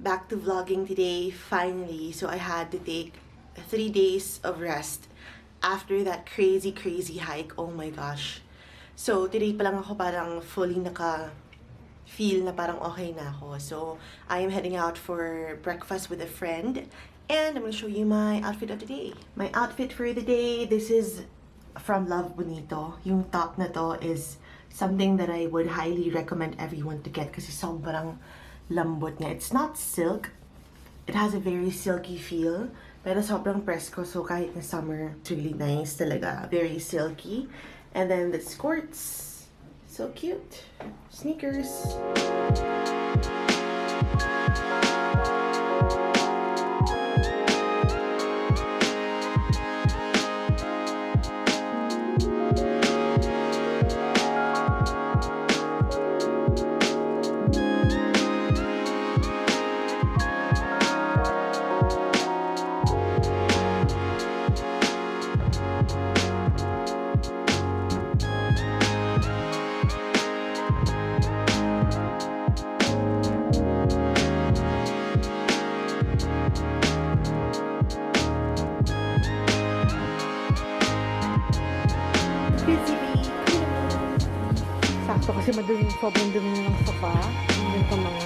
back to vlogging today, finally. So I had to take 3 days of rest after that crazy hike. Oh my gosh. So today pa lang ako parang fully feel na parang okay na ako. So I am heading out for breakfast with a friend and I'm gonna show you my outfit of the day. My outfit for the day, this is from Love Bonito. Yung top na to is something that I would highly recommend everyone to get kasi sobrang lambot niya. It's not silk. It has a very silky feel. Pero sobrang presko. So kahit na summer, it's really nice talaga. Very silky. And then the skirts. So cute. Sneakers. Sakto kasi madumi, sobrang dumi na ng sofa. Yun pa mga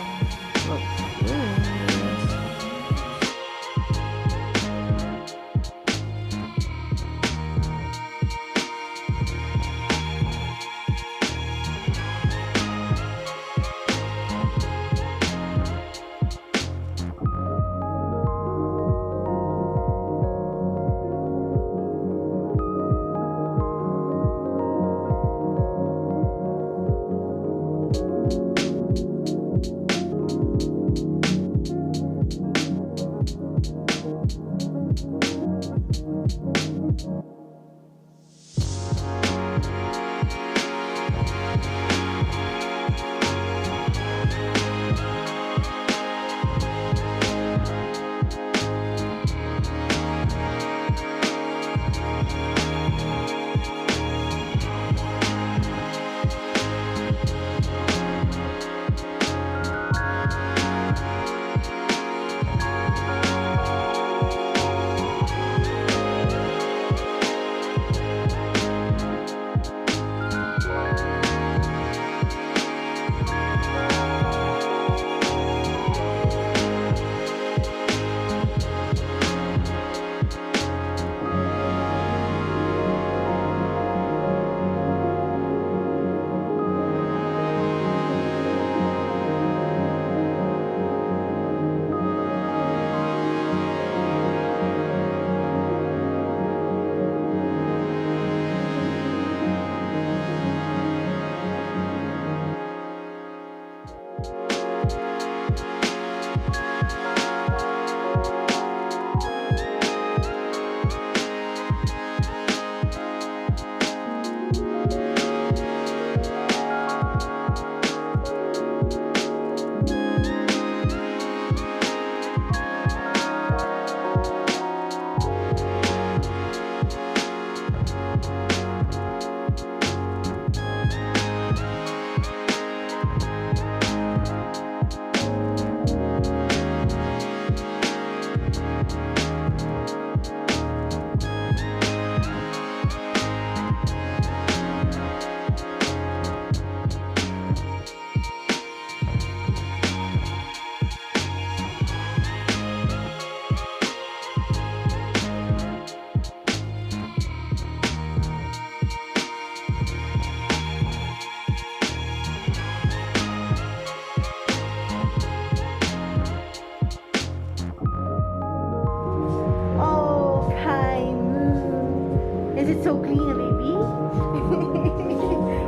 Is it so clean, baby?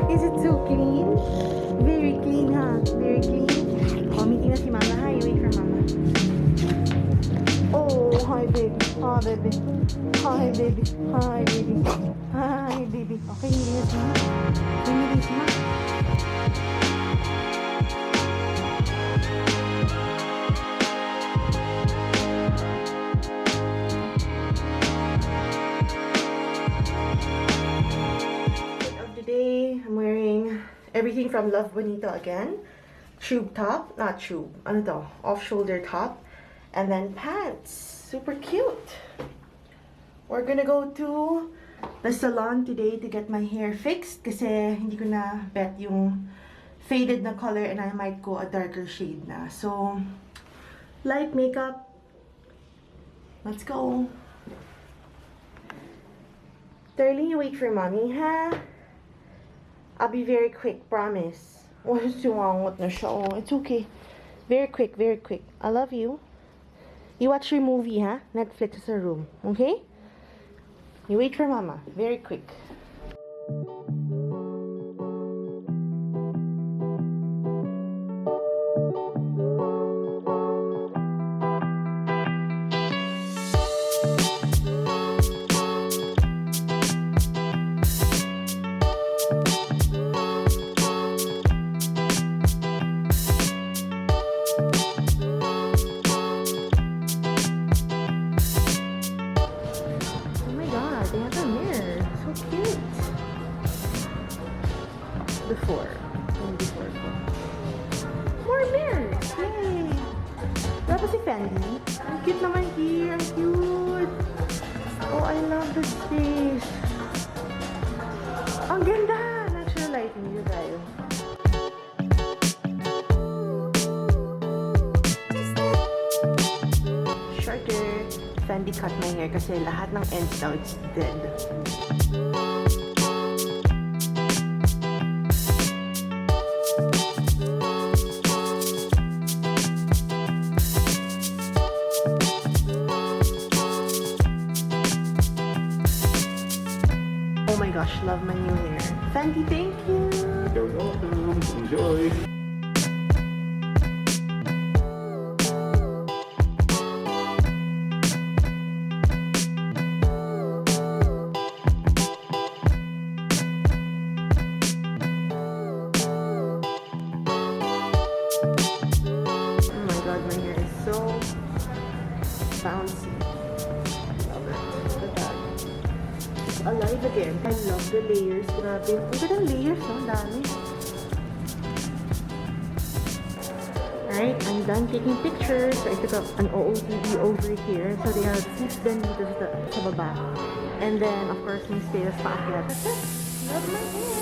Is it so clean? Very clean, huh? Very clean. Oh, meeting na si Mama, ha? You wait for Mama. Oh, hi, baby. Hi, baby. Hi, baby. Hi, baby. Hi, baby. Okay, meeting na si Mama. Okay, meeting si Mama. Today, I'm wearing everything from Love Bonito again. tube top, not tube, ano to, off-shoulder top, and then pants. Super cute. We're gonna go to the salon today to get my hair fixed kasi hindi ko na bet yung faded na color and I might go a darker shade na. So, light makeup. Let's go. Darling, you wait for mommy, ha? I'll be very quick, promise. What's wrong with the show? It's okay. Very quick, very quick. I love you. You watch your movie, ha? Netflix is a room, okay? You wait for mama. Very quick. Before ko. More mirrors! Yay! Wala pa si Fendi. Ang cute naman here. Ang cute! Oh, I love this space. Ang ganda! Natural lighting dito tayo. Shorter. Fendi cut my hair kasi lahat ng ends daw it's dead. Oh my gosh, love my new hair. Fendi, thank you! You're welcome. Enjoy. Oh my god, my hair is so bouncy. Love it. Look at that. It's alive again. I love the layers. Grabe. Ang ganda ng layers, no? Ang dami. Alright, I'm done taking pictures. So I took up an OOTD over here. So they have seats then dito sa baba. And then, of course, may stairs paakyat. That's it. Love my hair.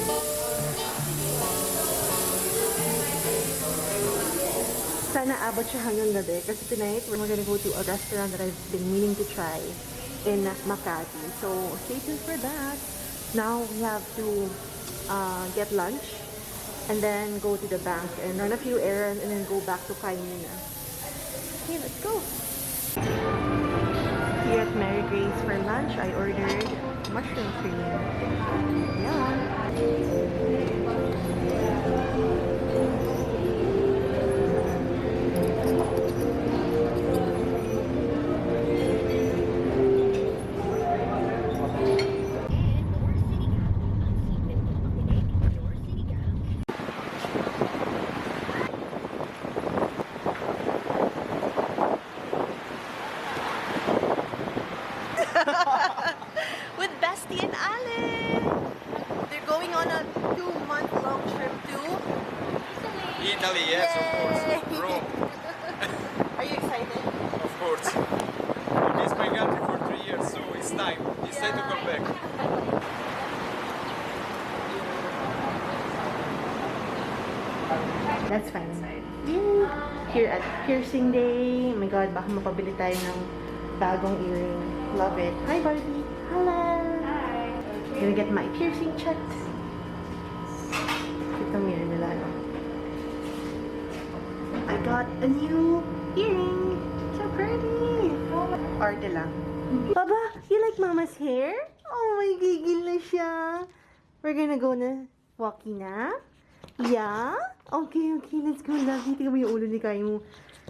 Sana abot siya hanggang gabi kasi tonight we're gonna go to a restaurant that I've been meaning to try in Makati. So stay tuned for that. Now we have to get lunch and then go to the bank and run a few errands and then go back to Kainina. Okay, let's go. Here at Mary Grace for lunch, I ordered mushroom cream. Yeah. With Bestie and Ale. They're going on a 2-month-long trip to Italy, yes, of course. Rome, Are you excited? of course. It's my country for 3 years, so it's time. It's time to come back. That's fine. Yay! Here at Piercing Day. Oh my God, baka mapabili tayo ng bagong earring. Love it. Hi, Barbie. Hello. Hi. Gonna get my piercing checked. Ito mirror nila, no? I got a new earring. So pretty. Arte lang. Baba, you like Mama's hair? Oh my, gigil na siya. We're gonna go na walkie na. Yeah? Okay, okay. Let's go, lovey. Tingnan mo yung ulo ni Kaimo.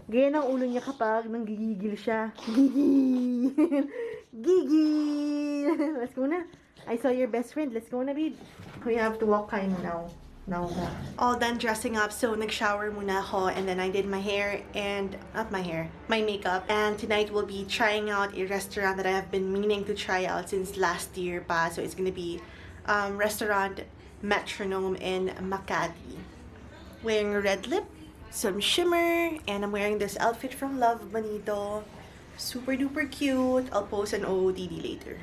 Ganyan ang ulo niya kapag nanggigigil siya. Gigil! Gigil! Let's go na. I saw your best friend. Let's go na, babe. We have to walk Kaimo now. All done dressing up, so nag-shower muna ako and then I did my hair and, not my hair, my makeup. And tonight we'll be trying out a restaurant that I have been meaning to try out since last year pa. So it's gonna be restaurant Metronome in Makati. Wearing a red lip some shimmer, and I'm wearing this outfit from Love Bonito. Super duper cute. I'll post an OOTD later.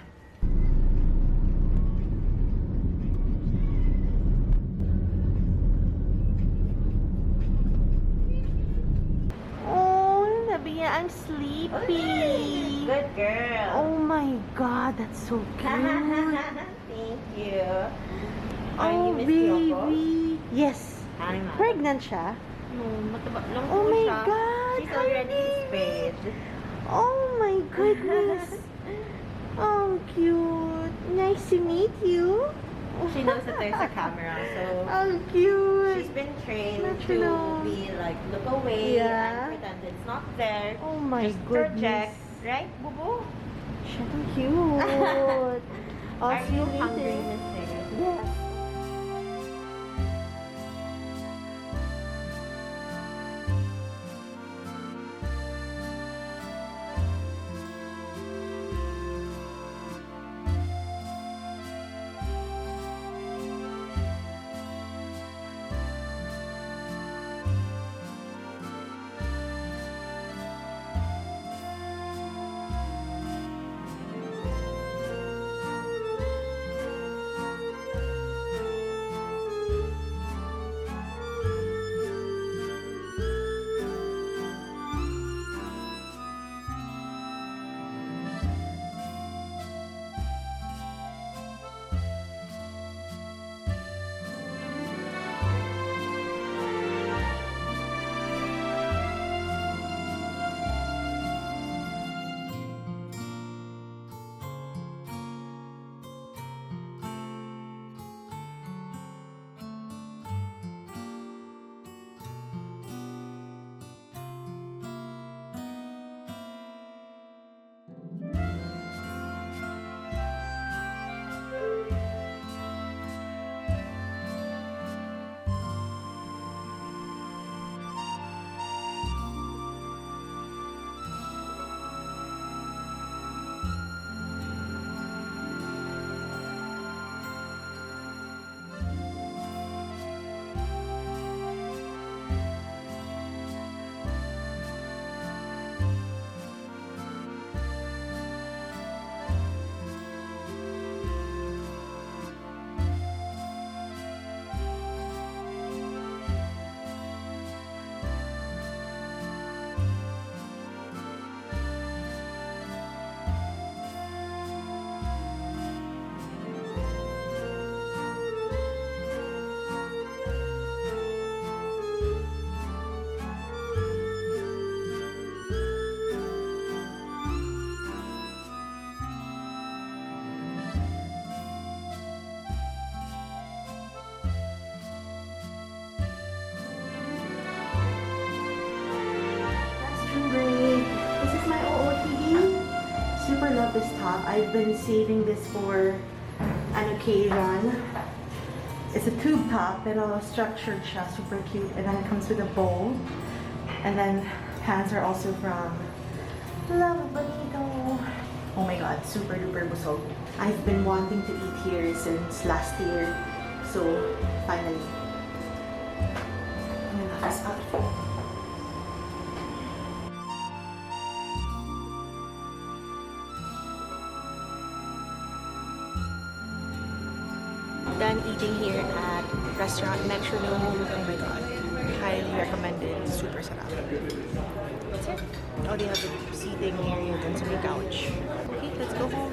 Oh, Labia, I'm sleepy. Good girl. Oh my god, that's so cute. Thank you. Are Oh, you Miss Kyoko? baby. Yes. Hi, Mama. Pregnant siya? No, mataba lang Oh po my siya. God, She's already honey. spayed. Oh my goodness. Oh, cute. Nice to meet you. She knows that there's a camera, so Oh, cute. she's been trained Metronome. to be like, look away Yeah. and pretend it's not there. Oh my Just goodness. project. Right, Bubu? Siya tong cute. I'll Are see you you hungry, later. Miss Sarah? Yes. love this top. I've been saving this for an occasion. It's a tube top, pero structured siya, super cute. And then it comes with a bowl. And then pants are also from Love Bonito. Oh my god, super duper busog. I've been wanting to eat here since last year. So, finally. I love this outfit. Done eating here at restaurant Metronome. Oh my god. Highly recommended. Super sarap. That's it. Oh, they have a seating area dun sa may couch. Okay, let's go home.